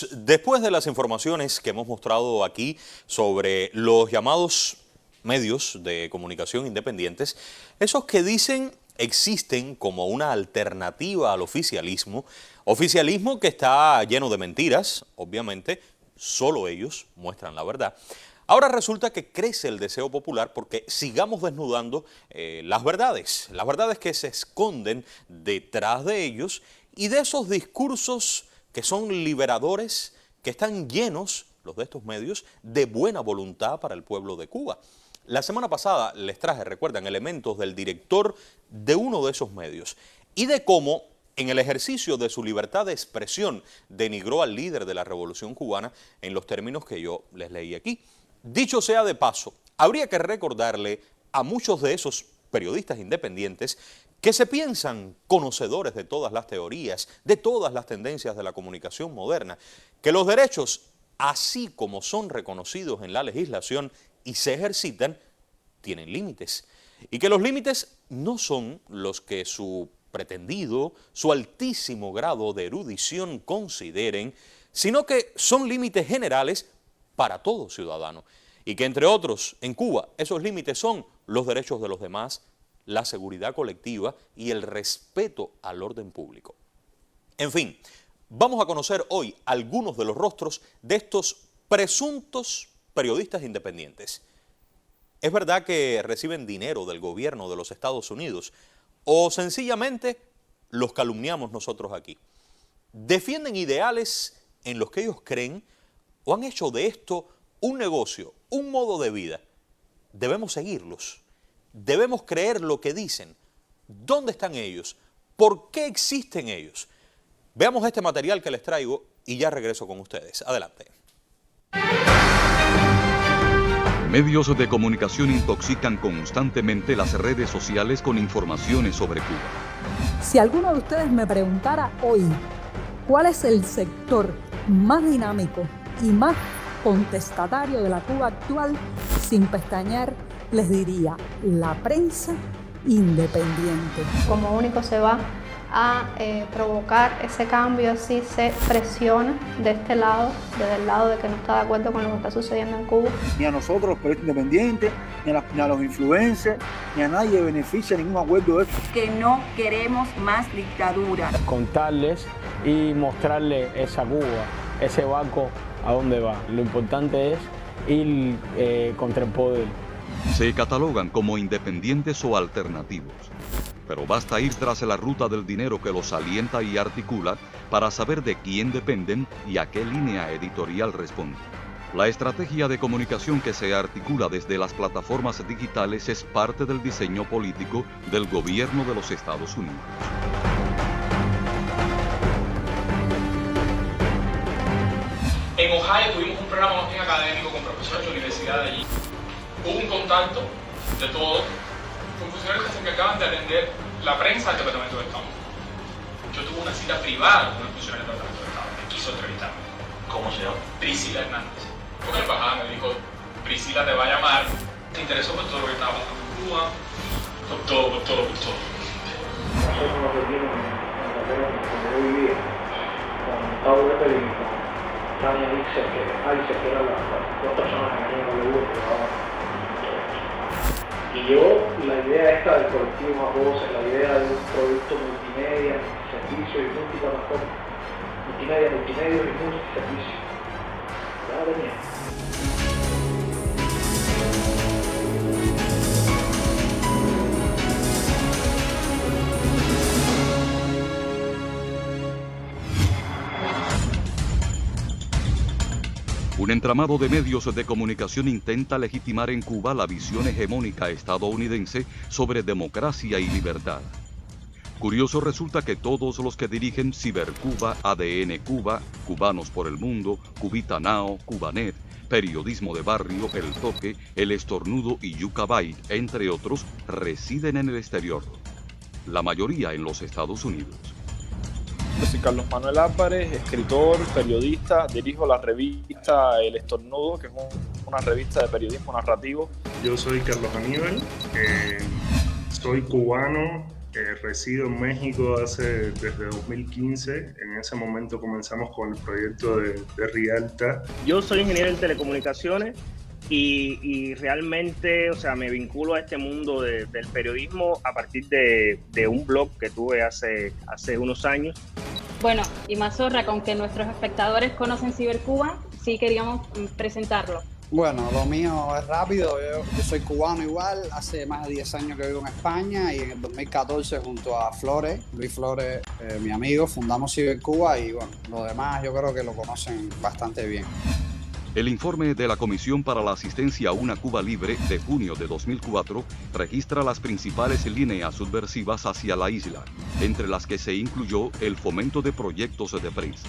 amigos, después de las informaciones que hemos mostrado aquí sobre los llamados medios de comunicación independientes, esos que dicen existen como una alternativa al oficialismo, oficialismo que está lleno de mentiras, obviamente, solo ellos muestran la verdad. Ahora resulta que crece el deseo popular porque sigamos desnudando las verdades que se esconden detrás de ellos y de esos discursos que son liberadores, que están llenos, los de estos medios, de buena voluntad para el pueblo de Cuba. La semana pasada les traje, recuerdan, elementos del director de uno de esos medios y de cómo en el ejercicio de su libertad de expresión denigró al líder de la Revolución Cubana en los términos que yo les leí aquí. Dicho sea de paso, habría que recordarle a muchos de esos periodistas independientes que se piensan conocedores de todas las teorías, de todas las tendencias de la comunicación moderna, que los derechos, así como son reconocidos en la legislación y se ejercitan, tienen límites. Y que los límites no son los que su pretendido, su altísimo grado de erudición consideren, sino que son límites generales para todo ciudadano. Y que entre otros, en Cuba, esos límites son los derechos de los demás, la seguridad colectiva y el respeto al orden público. En fin, vamos a conocer hoy algunos de los rostros de estos presuntos periodistas independientes. ¿Es verdad que reciben dinero del gobierno de los Estados Unidos o sencillamente los calumniamos nosotros aquí? ¿Defienden ideales en los que ellos creen o han hecho de esto un negocio, un modo de vida? Debemos seguirlos. Debemos creer lo que dicen. ¿Dónde están ellos? ¿Por qué existen ellos? Veamos este material que les traigo y ya regreso con ustedes. Adelante. Medios de comunicación intoxican constantemente las redes sociales con informaciones sobre Cuba. Si alguno de ustedes me preguntara hoy cuál es el sector más dinámico y más contestatario de la Cuba actual, sin pestañear, les diría la prensa independiente. Como único se va a provocar ese cambio si se presiona de este lado, desde el lado de que no está de acuerdo con lo que está sucediendo en Cuba. Ni a nosotros los periodistas independientes, ni a los influencers, ni a nadie beneficia ningún acuerdo de eso. Que no queremos más dictadura. Contarles y mostrarles esa Cuba, ese barco a dónde va. Lo importante es ir contra el poder. Se catalogan como independientes o alternativos, pero basta ir tras la ruta del dinero que los alienta y articula para saber de quién dependen y a qué línea editorial responden. La estrategia de comunicación que se articula desde las plataformas digitales es parte del diseño político del gobierno de los Estados Unidos. En Ohio tuvimos un programa más bien académico con profesores de universidad de allí. Hubo un contacto de todos con funcionarios que se encargaban de atender la prensa del Departamento de Estado. Yo tuve una cita privada con un funcionario del Departamento de Estado que quiso entrevistarme. ¿Cómo se llama? Priscila Hernández. Porque la embajada me dijo, Priscila te va a llamar, te interesó por todo lo que estaba pasando en Cuba, por todo. Nosotros nos reunimos en la carrera donde yo vivía, con Pablo de Pelín, con Tania Dixer, que eran las dos personas que venían con el grupo que trabajaban. Y yo, la idea esta del colectivo Más Voces, la idea de un producto multimedia, multiservicio y multiplataforma, multimedia y multiservicio, ya la tenía. Un entramado de medios de comunicación intenta legitimar en Cuba la visión hegemónica estadounidense sobre democracia y libertad. Curioso resulta que todos los que dirigen Cibercuba, ADN Cuba, Cubanos por el Mundo, Cubita Now, Cubanet, Periodismo de Barrio, El Toque, El Estornudo y Yucca Byte, entre otros, residen en el exterior. La mayoría en los Estados Unidos. Yo soy Carlos Manuel Álvarez, escritor, periodista, dirijo la revista El Estornudo, que es una revista de periodismo narrativo. Yo soy Carlos Aníbal, soy cubano, Resido en México desde 2015. En ese momento comenzamos con el proyecto de Rialta. Yo soy ingeniero en telecomunicaciones y realmente, o sea, me vinculo a este mundo del periodismo a partir de un blog que tuve hace unos años. Bueno, y Mazorra, con que nuestros espectadores conocen Cibercuba, sí queríamos presentarlo. Bueno, lo mío es rápido, yo soy cubano igual, hace más de 10 años que vivo en España y en el 2014 junto a Luis Flores, mi amigo, fundamos Cibercuba y bueno, lo demás yo creo que lo conocen bastante bien. El informe de la Comisión para la Asistencia a una Cuba Libre de junio de 2004 registra las principales líneas subversivas hacia la isla, entre las que se incluyó el fomento de proyectos de prensa.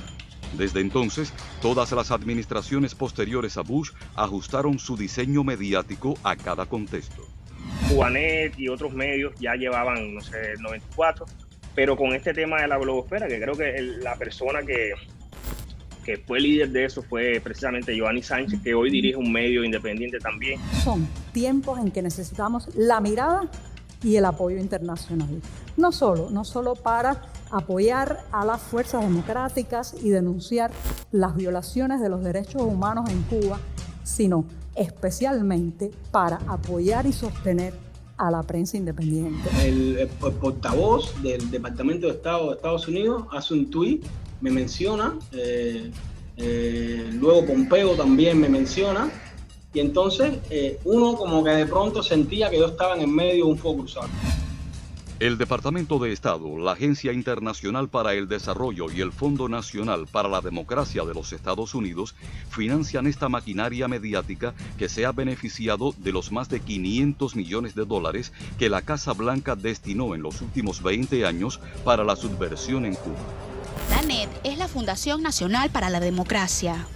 Desde entonces, todas las administraciones posteriores a Bush ajustaron su diseño mediático a cada contexto. Cubanet y otros medios ya llevaban, no sé, el 94, pero con este tema de la blogosfera, que creo que la persona que fue líder de eso fue precisamente Giovanni Sánchez, que hoy dirige un medio independiente también. Son tiempos en que necesitamos la mirada y el apoyo internacional. No solo para apoyar a las fuerzas democráticas y denunciar las violaciones de los derechos humanos en Cuba, sino especialmente para apoyar y sostener a la prensa independiente. El portavoz del Departamento de Estado de Estados Unidos hace un tuit, me menciona, luego Pompeo también me menciona, y entonces uno como que de pronto sentía que yo estaba en el medio de un fuego cruzado. El Departamento de Estado, la Agencia Internacional para el Desarrollo y el Fondo Nacional para la Democracia de los Estados Unidos financian esta maquinaria mediática que se ha beneficiado de los más de 500 millones de dólares que la Casa Blanca destinó en los últimos 20 años para la subversión en Cuba. La NED es la Fundación Nacional para la Democracia.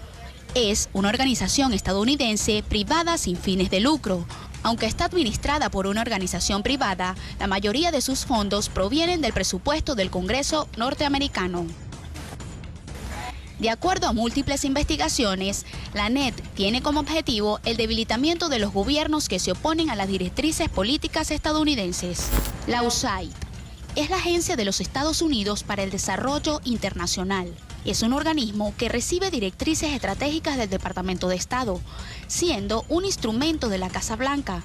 Es una organización estadounidense privada sin fines de lucro. Aunque está administrada por una organización privada, la mayoría de sus fondos provienen del presupuesto del Congreso norteamericano. De acuerdo a múltiples investigaciones, la NED tiene como objetivo el debilitamiento de los gobiernos que se oponen a las directrices políticas estadounidenses. La USAID es la Agencia de los Estados Unidos para el Desarrollo Internacional. Es un organismo que recibe directrices estratégicas del Departamento de Estado, siendo un instrumento de la Casa Blanca.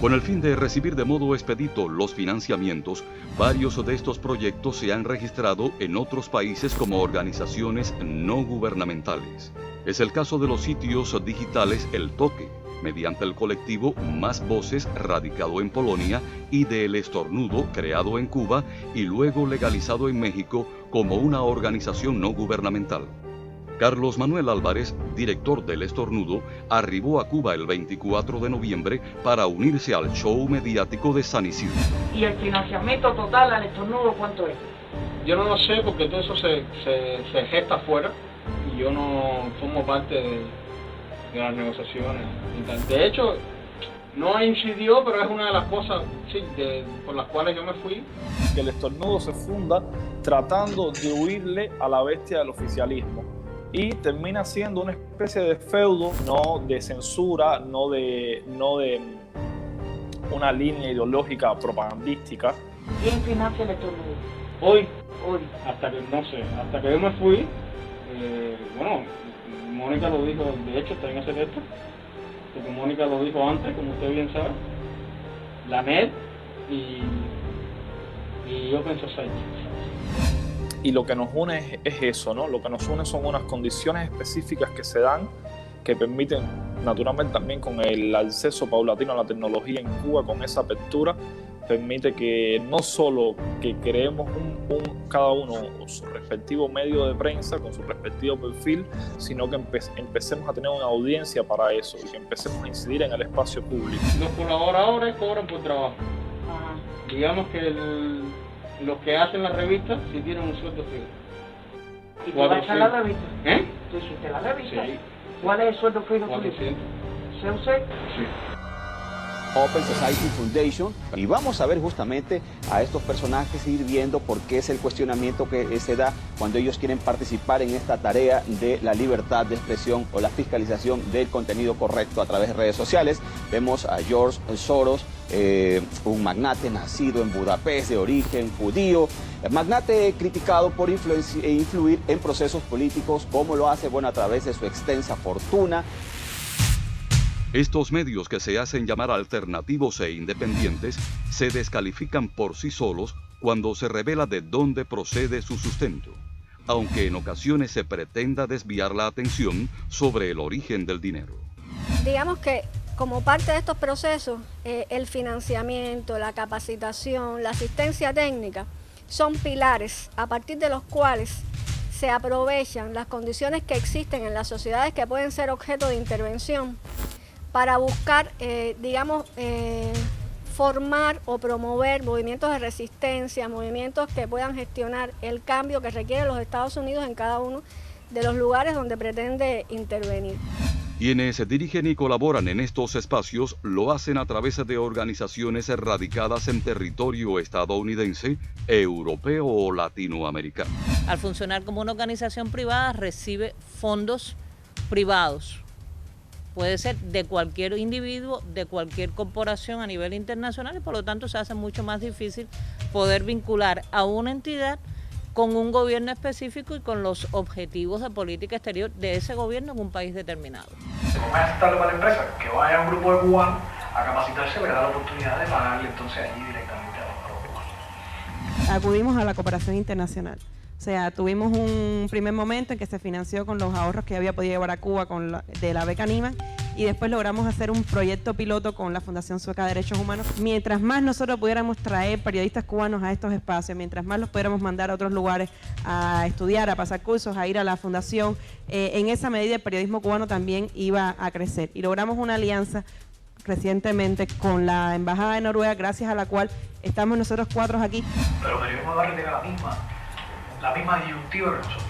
Con el fin de recibir de modo expedito los financiamientos, varios de estos proyectos se han registrado en otros países como organizaciones no gubernamentales. Es el caso de los sitios digitales El Toque, mediante el colectivo Más Voces, radicado en Polonia, y de El Estornudo, creado en Cuba y luego legalizado en México como una organización no gubernamental. Carlos Manuel Álvarez, director del Estornudo, arribó a Cuba el 24 de noviembre para unirse al show mediático de San Isidro. ¿Y el financiamiento total al Estornudo cuánto es? Yo no lo sé porque todo eso se gesta afuera y yo no formo parte de las negociaciones. De hecho, no incidió, pero es una de las cosas por las cuales yo me fui. Que el Estornudo se funda tratando de huirle a la bestia del oficialismo y termina siendo una especie de feudo, no de censura, no de una línea ideológica propagandística. ¿Quién financia el Estornudo? Hoy, hasta que yo me fui, bueno, Mónica lo dijo, de hecho está en ese texto, porque Mónica lo dijo antes, como usted bien sabe, la NED y yo pienso Sánchez. Y lo que nos une es eso, ¿no? Lo que nos une son unas condiciones específicas que se dan, que permiten, naturalmente también con el acceso paulatino a la tecnología en Cuba, con esa apertura, permite que no solo que creemos cada uno su respectivo medio de prensa con su respectivo perfil, sino que empecemos a tener una audiencia para eso y que empecemos a incidir en el espacio público. Los colaboradores cobran por trabajo. Digamos que los que hacen la revista sí tienen un sueldo fijo. ¿Y tú vas a echar la revista? ¿Eh? ¿Tú hiciste la revista? Sí. ¿Cuál es el sueldo fijo? 400. ¿Se usted? Sí. Open Society Foundation, y vamos a ver justamente a estos personajes, ir viendo por qué es el cuestionamiento que se da cuando ellos quieren participar en esta tarea de la libertad de expresión o la fiscalización del contenido correcto a través de redes sociales. Vemos a George Soros, un magnate nacido en Budapest, de origen judío, magnate criticado por influir en procesos políticos. ¿Cómo lo hace? Bueno, a través de su extensa fortuna. Estos medios que se hacen llamar alternativos e independientes se descalifican por sí solos cuando se revela de dónde procede su sustento, aunque en ocasiones se pretenda desviar la atención sobre el origen del dinero. Digamos que como parte de estos procesos, el financiamiento, la capacitación, la asistencia técnica son pilares a partir de los cuales se aprovechan las condiciones que existen en las sociedades que pueden ser objeto de intervención para buscar, formar o promover movimientos de resistencia, movimientos que puedan gestionar el cambio que requieren los Estados Unidos en cada uno de los lugares donde pretende intervenir. Quienes dirigen y colaboran en estos espacios lo hacen a través de organizaciones radicadas en territorio estadounidense, europeo o latinoamericano. Al funcionar como una organización privada recibe fondos privados. Puede ser de cualquier individuo, de cualquier corporación a nivel internacional, y por lo tanto se hace mucho más difícil poder vincular a una entidad con un gobierno específico y con los objetivos de política exterior de ese gobierno en un país determinado. Como es aceptable para la empresa que vaya un grupo de cubanos a capacitarse, le da la oportunidad de pagarle entonces allí directamente a los cubanos. Acudimos a la cooperación internacional. O sea, tuvimos un primer momento en que se financió con los ahorros que había podido llevar a Cuba de la beca Nieman, y después logramos hacer un proyecto piloto con la Fundación Sueca de Derechos Humanos. Mientras más nosotros pudiéramos traer periodistas cubanos a estos espacios, mientras más los pudiéramos mandar a otros lugares a estudiar, a pasar cursos, a ir a la fundación, en esa medida el periodismo cubano también iba a crecer. Y logramos una alianza recientemente con la Embajada de Noruega, gracias a la cual estamos nosotros 4 aquí. Pero el periodismo va a retener la misma disyuntiva que nosotros.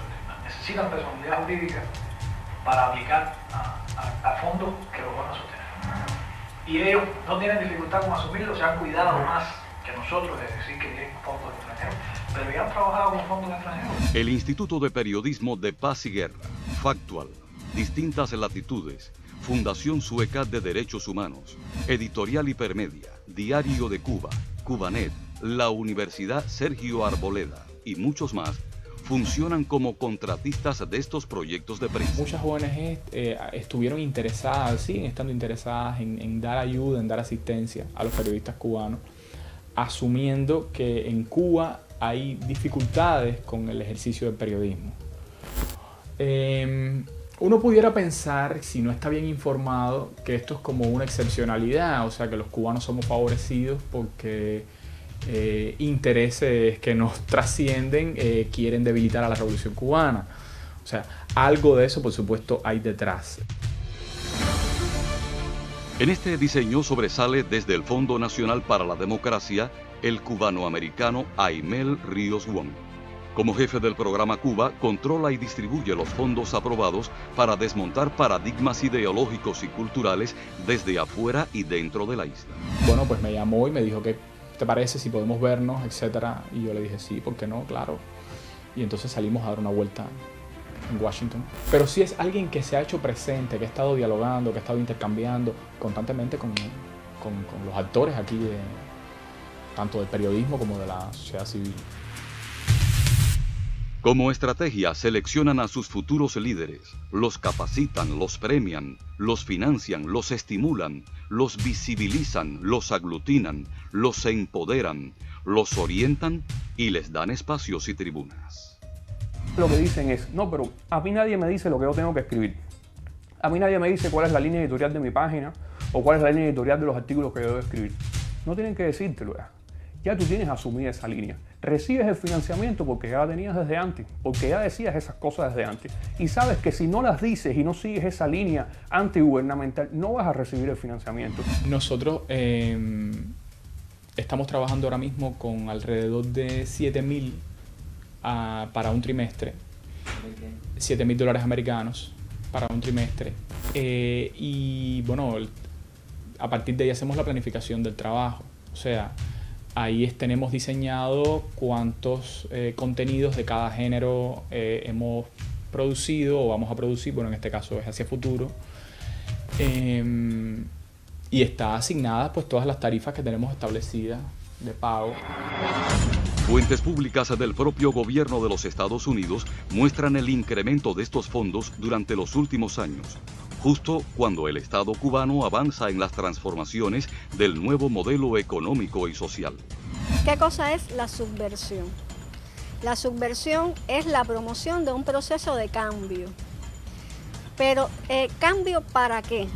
Necesitan personalidad jurídica para aplicar a fondos que los van a sostener. Y ellos no tienen dificultad con asumirlo, se han cuidado más que nosotros de decir que tienen fondos extranjeros, pero ya han trabajado con fondos extranjeros. El Instituto de Periodismo de Paz y Guerra, Factual, Distintas Latitudes, Fundación Sueca de Derechos Humanos, Editorial Hipermedia, Diario de Cuba, Cubanet, la Universidad Sergio Arboleda y muchos más funcionan como contratistas de estos proyectos de prensa. Muchas ONG estuvieron interesadas, siguen estando interesadas en dar ayuda, en dar asistencia a los periodistas cubanos, asumiendo que en Cuba hay dificultades con el ejercicio del periodismo. Uno pudiera pensar, si no está bien informado, que esto es como una excepcionalidad, o sea, que los cubanos somos favorecidos porque intereses que nos trascienden quieren debilitar a la revolución cubana. O sea, algo de eso, por supuesto, hay detrás. En este diseño sobresale desde el Fondo Nacional para la Democracia el cubanoamericano Aimel Ríos Wong. Como jefe del programa Cuba, controla y distribuye los fondos aprobados para desmontar paradigmas ideológicos y culturales desde afuera y dentro de la isla. Bueno, pues me llamó y me dijo que ¿te parece si podemos vernos, etcétera? Y yo le dije, sí, ¿por qué no? Claro. Y entonces salimos a dar una vuelta en Washington. Pero sí es alguien que se ha hecho presente, que ha estado dialogando, que ha estado intercambiando constantemente con los actores aquí, tanto del periodismo como de la sociedad civil. Como estrategia, seleccionan a sus futuros líderes, los capacitan, los premian, los financian, los estimulan, los visibilizan, los aglutinan, los empoderan, los orientan y les dan espacios y tribunas. Lo que dicen es, no, pero a mí nadie me dice lo que yo tengo que escribir. A mí nadie me dice cuál es la línea editorial de mi página o cuál es la línea editorial de los artículos que yo debo escribir. No tienen que decírtelo ya. Ya tú tienes asumida esa línea. Recibes el financiamiento porque ya la tenías desde antes, porque ya decías esas cosas desde antes. Y sabes que si no las dices y no sigues esa línea antigubernamental, no vas a recibir el financiamiento. Nosotros estamos trabajando ahora mismo con alrededor de 7.000 para un trimestre. $7.000 americanos para un trimestre. Y bueno, a partir de ahí hacemos la planificación del trabajo. O sea, ahí tenemos diseñado cuántos contenidos de cada género hemos producido o vamos a producir, bueno, en este caso es hacia futuro. Y está asignadas pues todas las tarifas que tenemos establecidas de pago. Fuentes públicas del propio gobierno de los Estados Unidos muestran el incremento de estos fondos durante los últimos años, justo cuando el Estado cubano avanza en las transformaciones del nuevo modelo económico y social. ¿Qué cosa es la subversión? La subversión es la promoción de un proceso de cambio. Pero, ¿cambio para qué?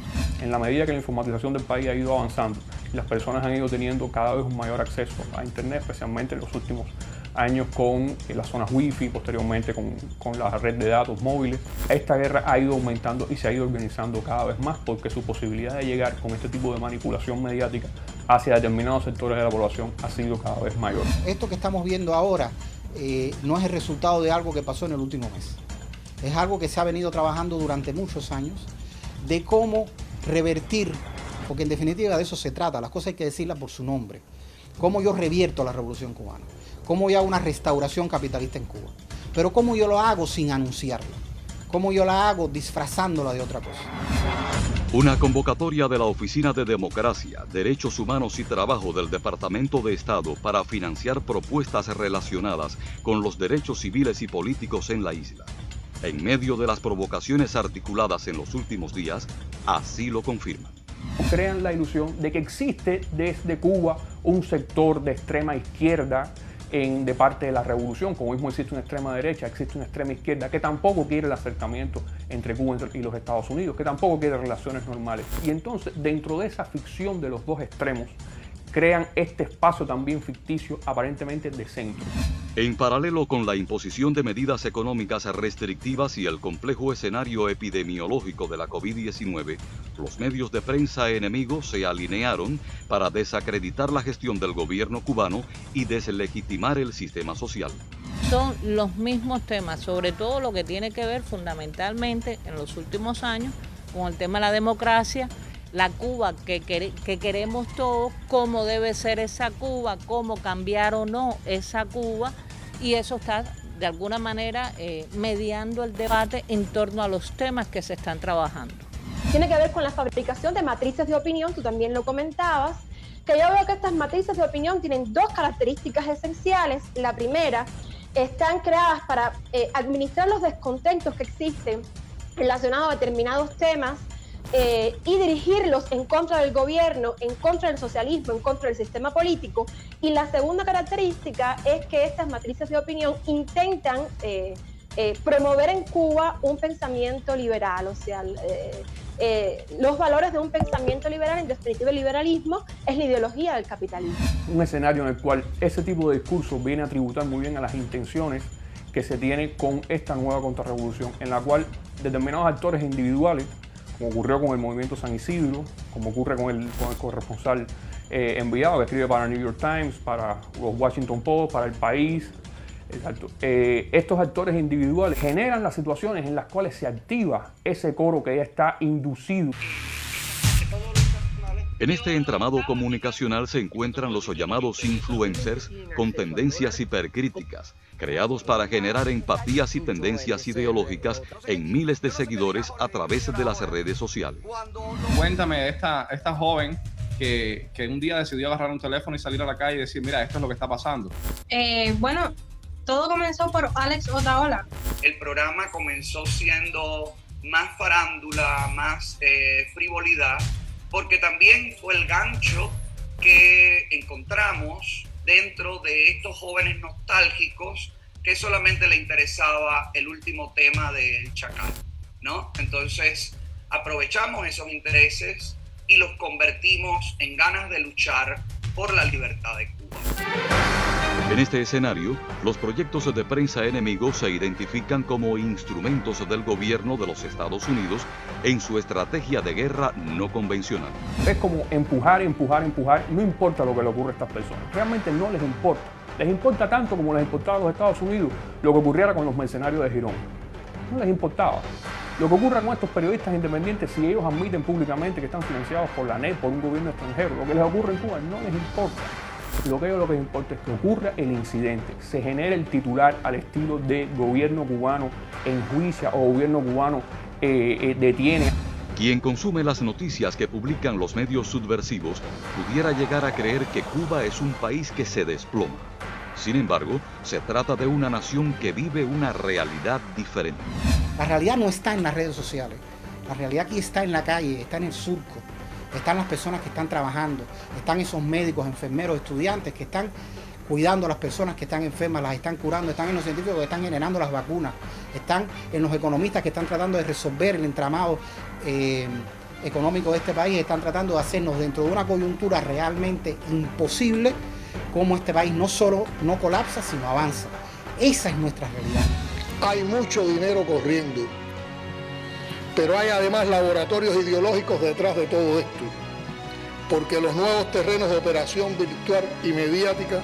En la medida que la informatización del país ha ido avanzando y las personas han ido teniendo cada vez un mayor acceso a Internet, especialmente en los últimos años con las zonas Wi-Fi, posteriormente con la red de datos móviles, esta guerra ha ido aumentando y se ha ido organizando cada vez más porque su posibilidad de llegar con este tipo de manipulación mediática hacia determinados sectores de la población ha sido cada vez mayor. Esto que estamos viendo ahora no es el resultado de algo que pasó en el último mes. Es algo que se ha venido trabajando durante muchos años, de cómo revertir, porque en definitiva de eso se trata, las cosas hay que decirlas por su nombre. Cómo yo revierto la revolución cubana, cómo yo hago una restauración capitalista en Cuba, pero cómo yo lo hago sin anunciarla, cómo yo la hago disfrazándola de otra cosa. Una convocatoria de la Oficina de Democracia, Derechos Humanos y Trabajo del Departamento de Estado para financiar propuestas relacionadas con los derechos civiles y políticos en la isla. En medio de las provocaciones articuladas en los últimos días, así lo confirman. Crean la ilusión de que existe desde Cuba un sector de extrema izquierda de parte de la revolución, como mismo existe una extrema derecha, existe una extrema izquierda que tampoco quiere el acercamiento entre Cuba y los Estados Unidos, que tampoco quiere relaciones normales. Y entonces, dentro de esa ficción de los dos extremos, crean este espacio también ficticio aparentemente de centro. En paralelo con la imposición de medidas económicas restrictivas y el complejo escenario epidemiológico de la COVID-19, los medios de prensa enemigos se alinearon para desacreditar la gestión del gobierno cubano y deslegitimar el sistema social. Son los mismos temas, sobre todo lo que tiene que ver fundamentalmente en los últimos años con el tema de la democracia, la Cuba que queremos todos, cómo debe ser esa Cuba, cómo cambiar o no esa Cuba, y eso está de alguna manera mediando el debate en torno a los temas que se están trabajando. Tiene que ver con la fabricación de matrices de opinión, tú también lo comentabas, que yo veo que estas matrices de opinión tienen dos características esenciales. La primera, están creadas para administrar los descontentos que existen relacionados a determinados temas, y dirigirlos en contra del gobierno, en contra del socialismo, en contra del sistema político. Y la segunda característica es que estas matrices de opinión intentan promover en Cuba un pensamiento liberal, o sea, los valores de un pensamiento liberal, en definitiva el liberalismo, es la ideología del capitalismo. Un escenario en el cual ese tipo de discurso viene a tributar muy bien a las intenciones que se tiene con esta nueva contrarrevolución, en la cual determinados actores individuales, como ocurrió con el movimiento San Isidro, como ocurre con el corresponsal enviado que escribe para el New York Times, para los Washington Post, para El País. Exacto. Estos actores individuales generan las situaciones en las cuales se activa ese coro que ya está inducido. En este entramado comunicacional se encuentran los llamados influencers con tendencias hipercríticas, creados para generar empatías y tendencias ideológicas en miles de seguidores a través de las redes sociales. Cuéntame, esta joven que un día decidió agarrar un teléfono y salir a la calle y decir, mira, esto es lo que está pasando. Bueno, todo comenzó por Alex Otaola. El programa comenzó siendo más farándula, más frivolidad, porque también fue el gancho que encontramos dentro de estos jóvenes nostálgicos que solamente le interesaba el último tema del Chacal, ¿no? Entonces aprovechamos esos intereses y los convertimos en ganas de luchar por la libertad de Cuba. En este escenario, los proyectos de prensa enemigos se identifican como instrumentos del gobierno de los Estados Unidos en su estrategia de guerra no convencional. Es como empujar, no importa lo que le ocurra a estas personas, realmente no les importa. Les importa tanto como les importaba a los Estados Unidos lo que ocurriera con los mercenarios de Girón. No les importaba. Lo que ocurra con estos periodistas independientes, si ellos admiten públicamente que están financiados por la NET, por un gobierno extranjero, lo que les ocurre en Cuba no les importa. Lo que a ellos lo que les importa es que ocurra el incidente, se genere el titular al estilo de gobierno cubano enjuicia o gobierno cubano detiene. Quien consume las noticias que publican los medios subversivos pudiera llegar a creer que Cuba es un país que se desploma. Sin embargo, se trata de una nación que vive una realidad diferente. La realidad no está en las redes sociales. La realidad aquí está en la calle, está en el surco. Están las personas que están trabajando, están esos médicos, enfermeros, estudiantes que están cuidando a las personas que están enfermas, las están curando, están en los científicos que están generando las vacunas, están en los economistas que están tratando de resolver el entramado económico de este país, están tratando de hacernos dentro de una coyuntura realmente imposible, como este país no solo no colapsa, sino avanza. Esa es nuestra realidad. Hay mucho dinero corriendo, pero hay además laboratorios ideológicos detrás de todo esto, porque los nuevos terrenos de operación virtual y mediática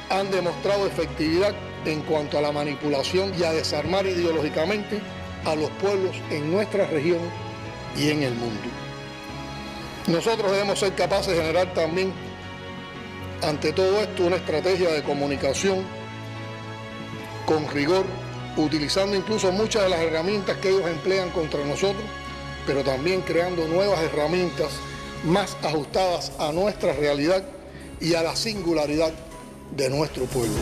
han demostrado efectividad en cuanto a la manipulación y a desarmar ideológicamente a los pueblos en nuestra región y en el mundo. Nosotros debemos ser capaces de generar también, ante todo esto, una estrategia de comunicación con rigor, utilizando incluso muchas de las herramientas que ellos emplean contra nosotros, pero también creando nuevas herramientas más ajustadas a nuestra realidad y a la singularidad de nuestro pueblo.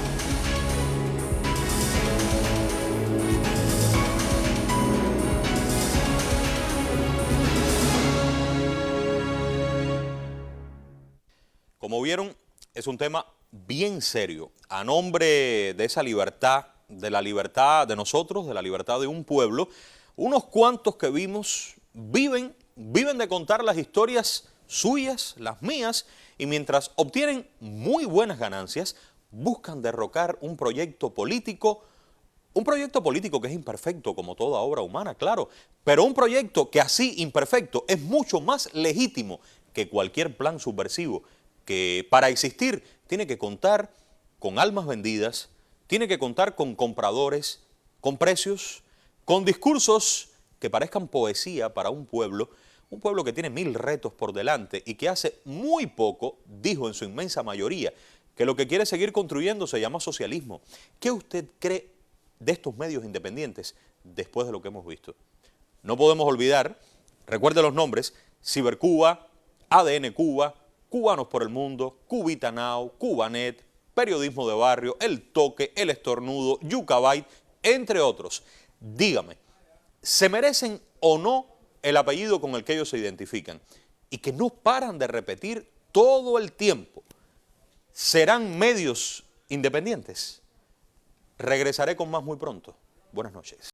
Como vieron, es un tema bien serio. A nombre de esa libertad, de la libertad de nosotros, de la libertad de un pueblo, unos cuantos que vimos viven de contar las historias suyas, las mías, y mientras obtienen muy buenas ganancias, buscan derrocar un proyecto político que es imperfecto como toda obra humana, claro, pero un proyecto que así imperfecto es mucho más legítimo que cualquier plan subversivo, que para existir tiene que contar con almas vendidas, tiene que contar con compradores, con precios, con discursos que parezcan poesía para un pueblo que tiene 1000 retos por delante y que hace muy poco dijo en su inmensa mayoría que lo que quiere seguir construyendo se llama socialismo. ¿Qué usted cree de estos medios independientes después de lo que hemos visto? No podemos olvidar, recuerde los nombres, Cibercuba, ADN Cuba, Cubanos por el Mundo, Cubita Now, Cubanet, Periodismo de Barrio, El Toque, El Estornudo, Yucabay, entre otros. Dígame, ¿se merecen o no el apellido con el que ellos se identifican? Y que no paran de repetir todo el tiempo. ¿Serán medios independientes? Regresaré con más muy pronto. Buenas noches.